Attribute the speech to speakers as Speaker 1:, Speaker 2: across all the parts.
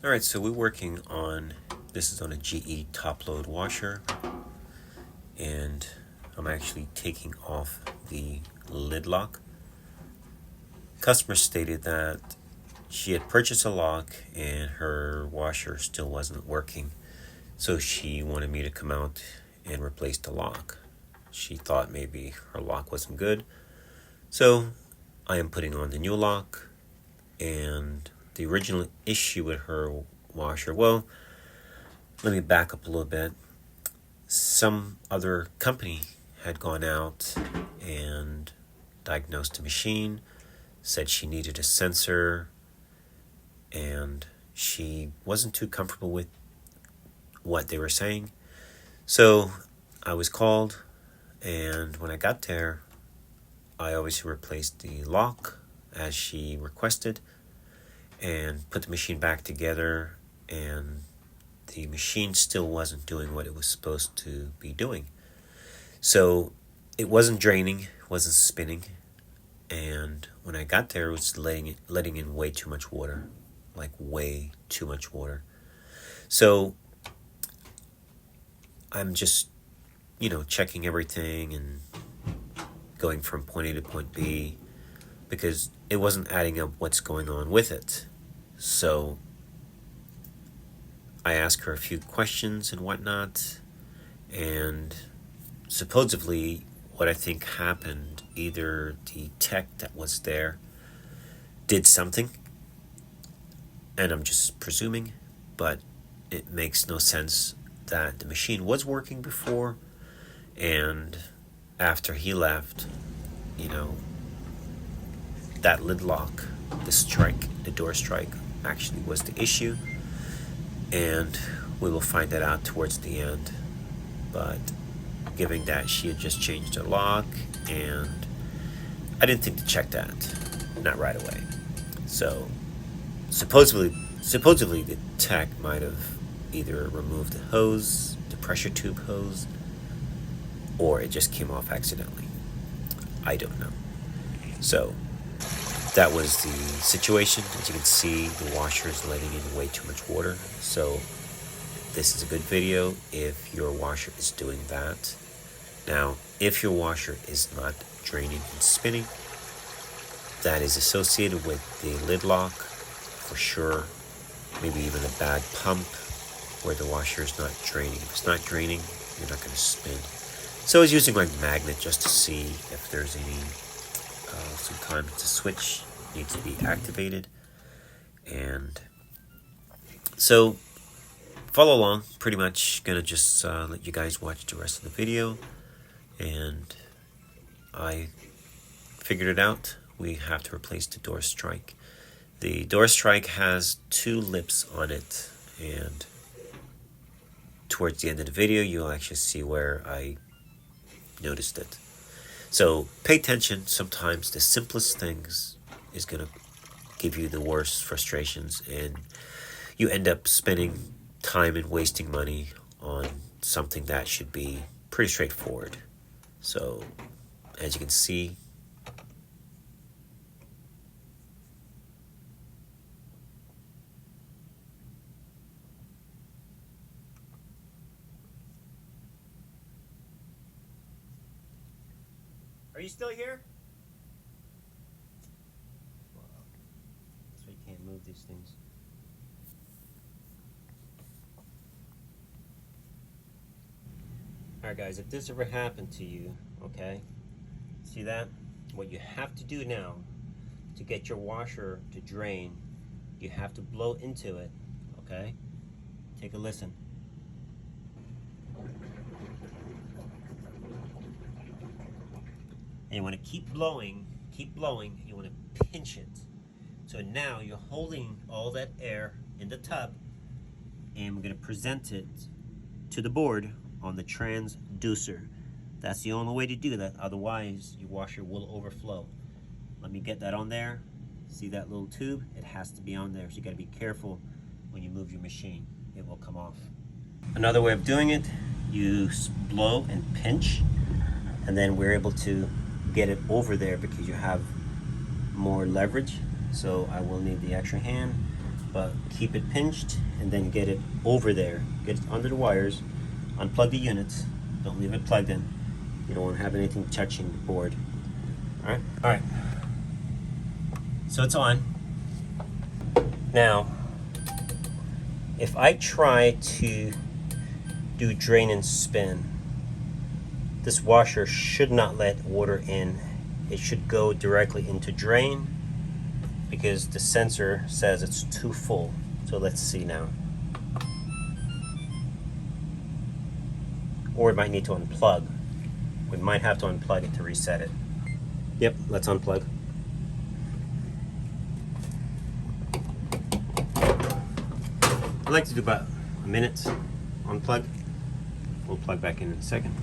Speaker 1: Alright, so we're working on, this is on a GE top load washer, and I'm actually taking off the lid lock. Customer stated that she had purchased a lock and her washer still wasn't working, so she wanted me to come out and replace the lock. She thought maybe her lock wasn't good, so I am putting on the new lock. And the original issue with her washer, well, let me back up a little bit. Some other company had gone out and diagnosed the machine, said she needed a sensor, and she wasn't too comfortable with what they were saying. So I was called, and when I got there, I obviously replaced the lock as she requested and put the machine back together, and the machine still wasn't doing what it was supposed to be doing. So it wasn't draining, wasn't spinning, and when I got there, it was letting in way too much water, like way too much water. So I'm just, checking everything and going from point A to point B, because it wasn't adding up what's going on with it. So I asked her a few questions and whatnot, and supposedly what I think happened, either the tech that was there did something, and I'm just presuming, but it makes no sense that the machine was working before, and after he left, that lid lock, the door strike actually was the issue, and we will find that out towards the end. But given that she had just changed her lock, and I didn't think to check that, not right away. So supposedly the tech might have either removed the hose, the pressure tube hose, or it just came off accidentally. I don't know. So that was the situation. As you can see, the washer is letting in way too much water. So this is a good video if your washer is doing that. Now, if your washer is not draining and spinning, that is associated with the lid lock for sure. Maybe even a bad pump where the washer is not draining. If it's not draining, you're not going to spin. So I was using my magnet just to see if there's any, sometimes the switch needs to be activated. And so follow along, pretty much gonna just let you guys watch the rest of the video. And I figured it out. We have to replace the door strike. The door strike has 2 lips on it, and towards the end of the video you'll actually see where I noticed it. So pay attention. Sometimes the simplest things is going to give you the worst frustrations, and you end up spending time and wasting money on something that should be pretty straightforward. So as you can see, are you still here? Wow. That's why you can't move these things. Alright guys, if this ever happened to you, okay, see that? What you have to do now to get your washer to drain, you have to blow into it, okay? Take a listen. And you want to keep blowing, you want to pinch it. So now you're holding all that air in the tub, and we're going to present it to the board on the transducer. That's the only way to do that, otherwise your washer will overflow. Let me get that on there. See that little tube? It has to be on there, so you got to be careful when you move your machine. It will come off. Another way of doing it, you blow and pinch, and then we're able to get it over there because you have more leverage. So I will need the extra hand but keep it pinched and then get it over there. Get it under the wires, unplug the units, don't leave it plugged in. You don't want to have anything touching the board. Alright. So it's on. Now, if I try to do drain and spin, this washer should not let water in. It should go directly into drain because the sensor says it's too full. So let's see now. Or we might need to unplug. We might have to unplug it to reset it. Yep, let's unplug. I like to do about a minute unplug. We'll plug back in a second.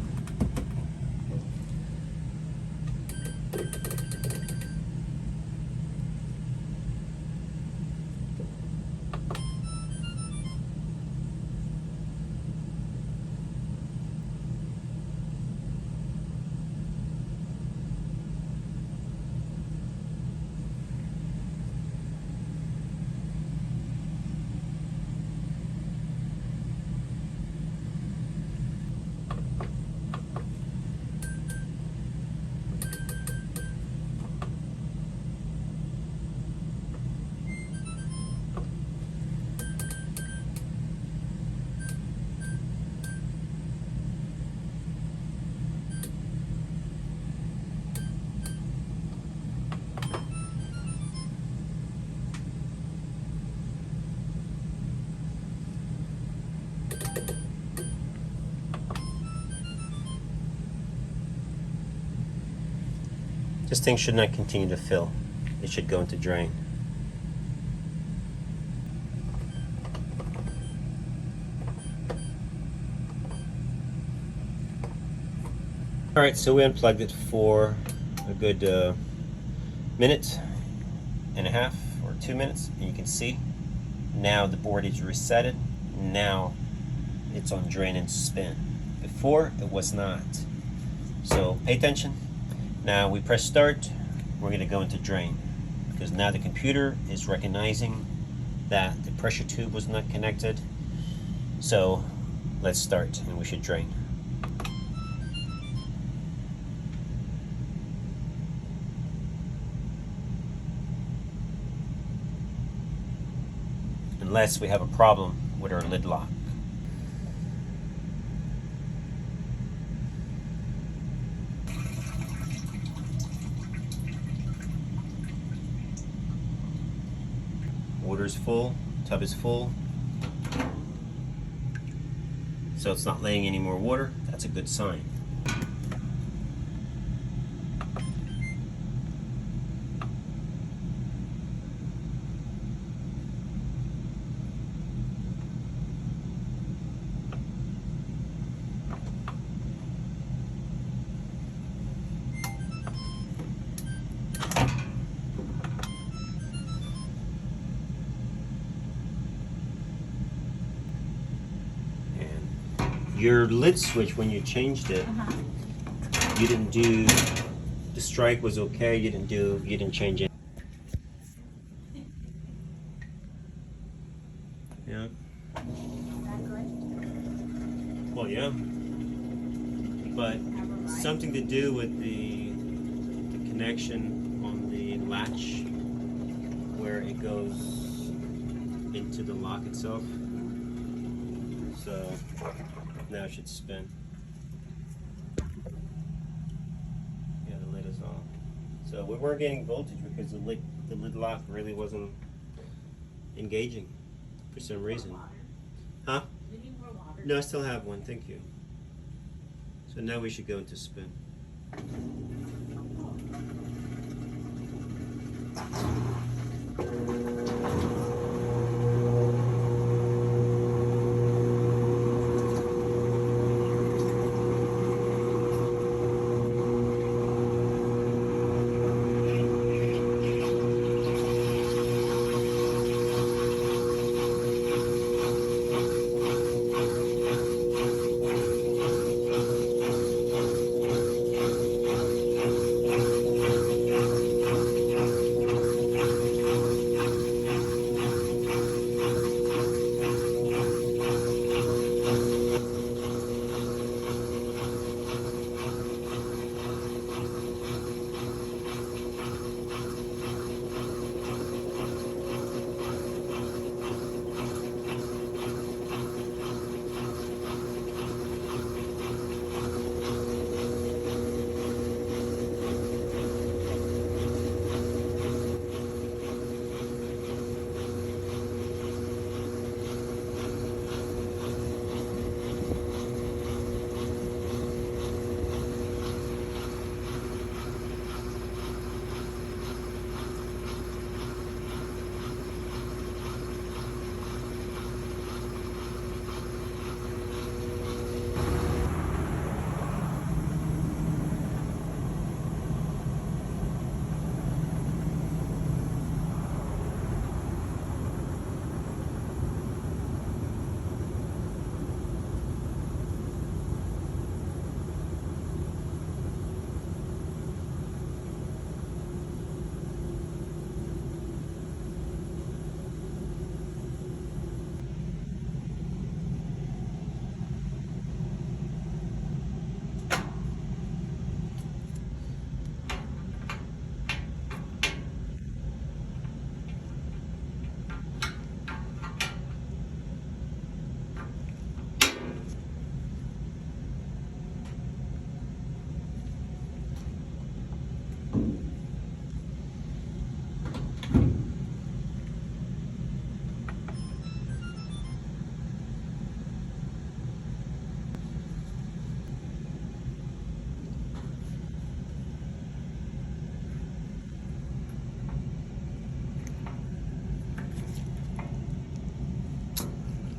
Speaker 1: This thing should not continue to fill. It should go into drain. Alright, so we unplugged it for a good minute and a half or 2 minutes, and you can see now the board is resetted. Now it's on drain and spin. Before it was not. So pay attention. Now we press start, we're going to go into drain because now the computer is recognizing that the pressure tube was not connected. So let's start and we should drain. Unless we have a problem with our lid lock. Water is full, tub is full, so it's not laying any more water. That's a good sign. Your lid switch, when you changed it, you didn't do, the strike was okay, you didn't change it. Yeah. Well, yeah. But something to do with the connection on the latch where it goes into the lock itself. So now it should spin. Yeah, the lid is on. So we weren't getting voltage because the lid lock really wasn't engaging for some reason. Huh? No, I still have one, thank you. So now we should go into spin.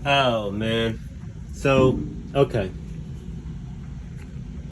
Speaker 2: Oh man. So okay.